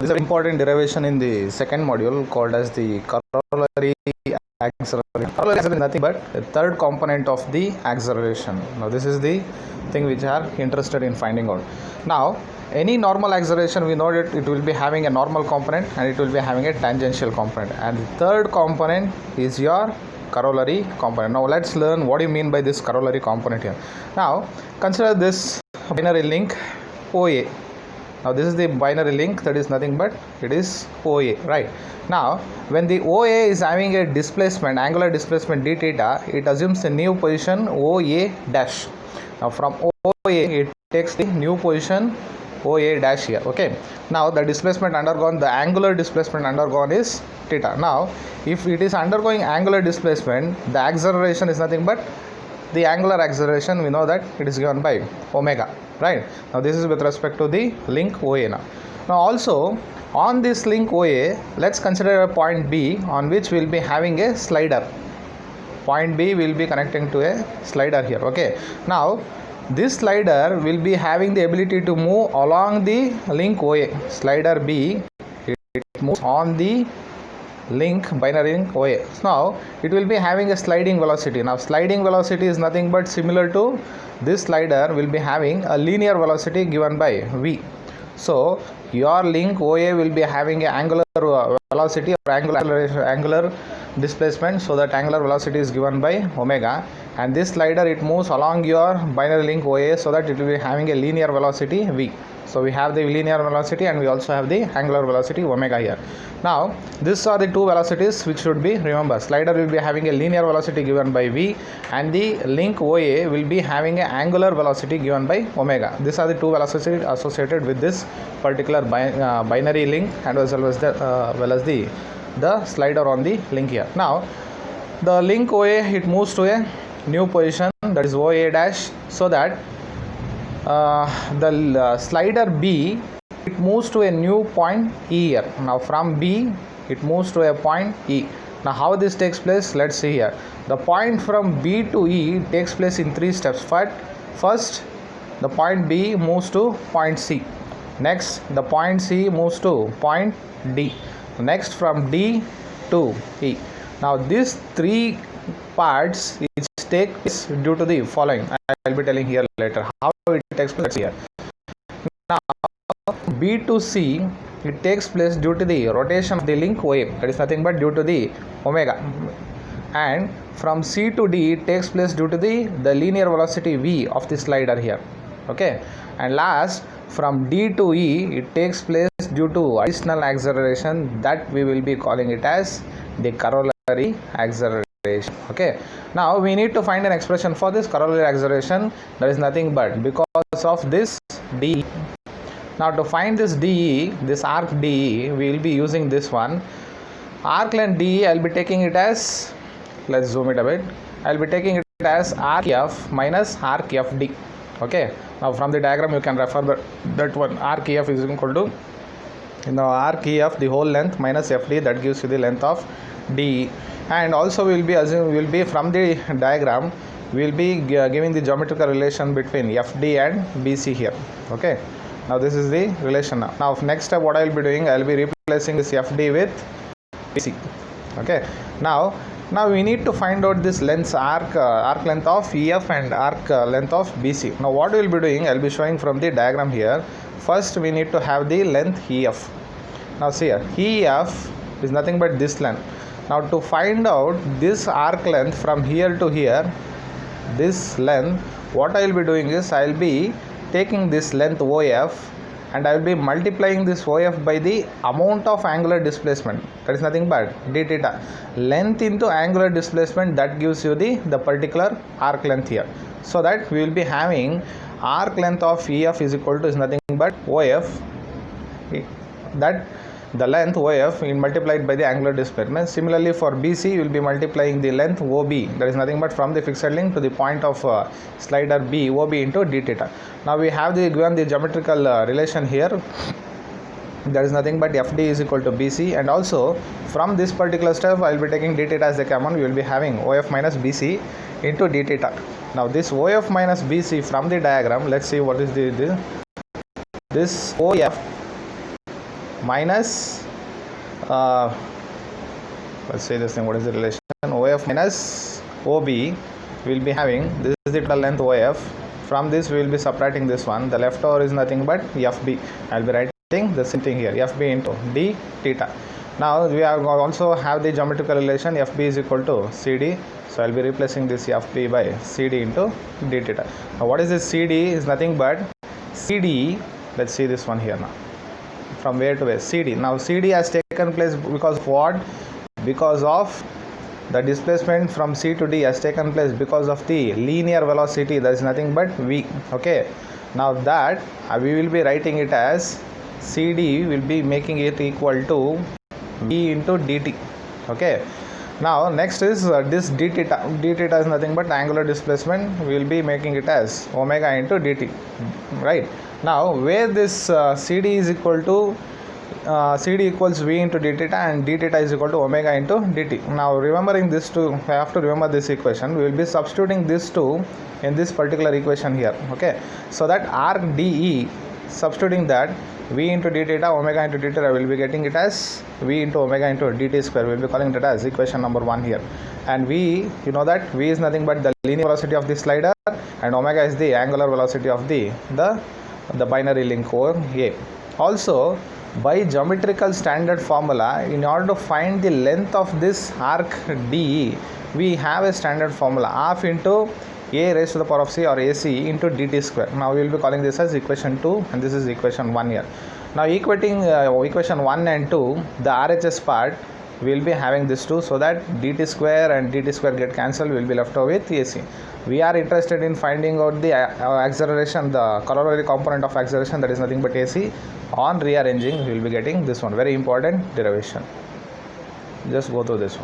This is an important derivation in the second module called as the corollary acceleration. Corollary acceleration is nothing but the third component of the acceleration. Now this is the thing which are interested in finding out. Now any normal acceleration, we know that it will be having a normal component and it will be having a tangential component, and the third component is your corollary component. Now let's learn what you mean by this corollary component here. Now consider this binary link OA. Now this is the binary link, that is nothing but it is OA, right? Now when the OA is having a displacement, angular displacement d theta, it assumes a new position OA dash. Now from OA it takes the new position OA dash here. Okay, now the displacement undergone, the angular displacement undergone is theta. Now if it is undergoing angular displacement, the acceleration is nothing but the angular acceleration, we know that it is given by omega, right? Now this is with respect to the link OA. Now also on this link OA, let's consider a point B on which we will be having a slider. Point B will be connecting to a slider here. Okay, now this slider will be having the ability to move along the link OA. Slider B, it moves on the link binary link OA. Now it will be having a sliding velocity. Now sliding velocity is nothing but similar to this slider will be having a linear velocity given by V. So your link OA will be having an angular velocity or angular displacement, so that angular velocity is given by omega, and this slider it moves along your binary link OA, so that it will be having a linear velocity V. So we have the linear velocity and we also have the angular velocity omega here. Now these are the two velocities which should be remembered. Slider will be having a linear velocity given by V, and the link OA will be having an angular velocity given by omega. These are the two velocities associated with this particular binary link, and as well as the slider on the link here. Now the link OA, it moves to a new position, that is OA dash, so that the slider B, it moves to a new point E here. Now from B it moves to a point E. Now how this takes place, let's see here. The point from B to E takes place in three steps. First the point B moves to point C. Next the point C moves to point D. Next from D to E. Now these three parts which take place due to the following. I will be telling here later how it takes place here. Now B to C, it takes place due to the rotation of the link OA, that is nothing but due to the omega, and from C to D it takes place due to the linear velocity V of the slider here. Okay, and last from D to E it takes place due to additional acceleration, that we will be calling it as the corollary acceleration. Okay, now we need to find an expression for this corollary acceleration, that is nothing but because of this DE. Now to find this DE, this arc DE, we will be using this one. Arc length DE, I will be taking it as, let's zoom it a bit, I will be taking it as arc F minus arc FD. Okay, now from the diagram you can refer that one. Arc EF is equal to, arc EF, the whole length, minus FD, that gives you the length of DE. And also we will be from the diagram we will be giving the geometrical relation between FD and BC here. Okay, now this is the relation. Now next step what I will be doing, I will be replacing this FD with BC. Okay, now we need to find out this lengths, arc length of EF and arc length of BC. Now what we will be doing, I will be showing from the diagram here. First we need to have the length EF. Now see here, EF is nothing but this length. Now to find out this arc length from here to here, this length, what I will be doing is I will be taking this length OF and I will be multiplying this OF by the amount of angular displacement, that is nothing but d theta. Length into angular displacement, that gives you the particular arc length here. So that we will be having arc length of EF is equal to is nothing but OF, that the length OF multiplied by the angular displacement. Similarly for BC you will be multiplying the length OB, that is nothing but from the fixed link to the point of slider B, OB into d theta. Now we have given the geometrical relation here, that is nothing but FD is equal to BC, and also from this particular step I will be taking d theta as the common. We will be having OF minus BC into d theta. Now this OF minus BC from the diagram, let's see what is this OF minus let's say this thing, what is the relation? OF minus OB, will be having, this is the total length OF. From this we will be subtracting this one. The leftover is nothing but FB. I will be writing the same thing here, FB into d theta. Now we are also have the geometrical relation FB is equal to CD. So I will be replacing this FB by CD into d theta. Now what is this CD? Is nothing but CD. Let's see this one here now. From where to where? CD. Now CD has taken place because of what? Because of the displacement from C to D has taken place because of the linear velocity, that is nothing but V. Okay, now that we will be writing it as CD will be making it equal to V into dt. Okay, now next is this d theta. D theta is nothing but angular displacement. We will be making it as omega into dt, right? Now where this CD is equal to CD equals V into d theta and d theta is equal to omega into dt. Now remembering this two, I have to remember this equation. We will be substituting this two in this particular equation here. Okay, so that RDE, substituting that V into d theta, omega into d theta, I will be getting it as V into omega into dt square. We will be calling it as equation number 1 here. And V, you know that V is nothing but the linear velocity of the slider and omega is the angular velocity of the binary link over A. Also, by geometrical standard formula, in order to find the length of this arc DE, we have a standard formula, half into a raised to the power of c or AC into dt square. Now we will be calling this as equation 2 and this is equation 1 here. Now equating equation 1 and 2, the RHS part, we will be having this 2, so that dt square and dt square get cancelled, we will be left over with AC. We are interested in finding out the acceleration, the corollary component of acceleration, that is nothing but AC. On rearranging, we will be getting this one, very important derivation. Just go through this one.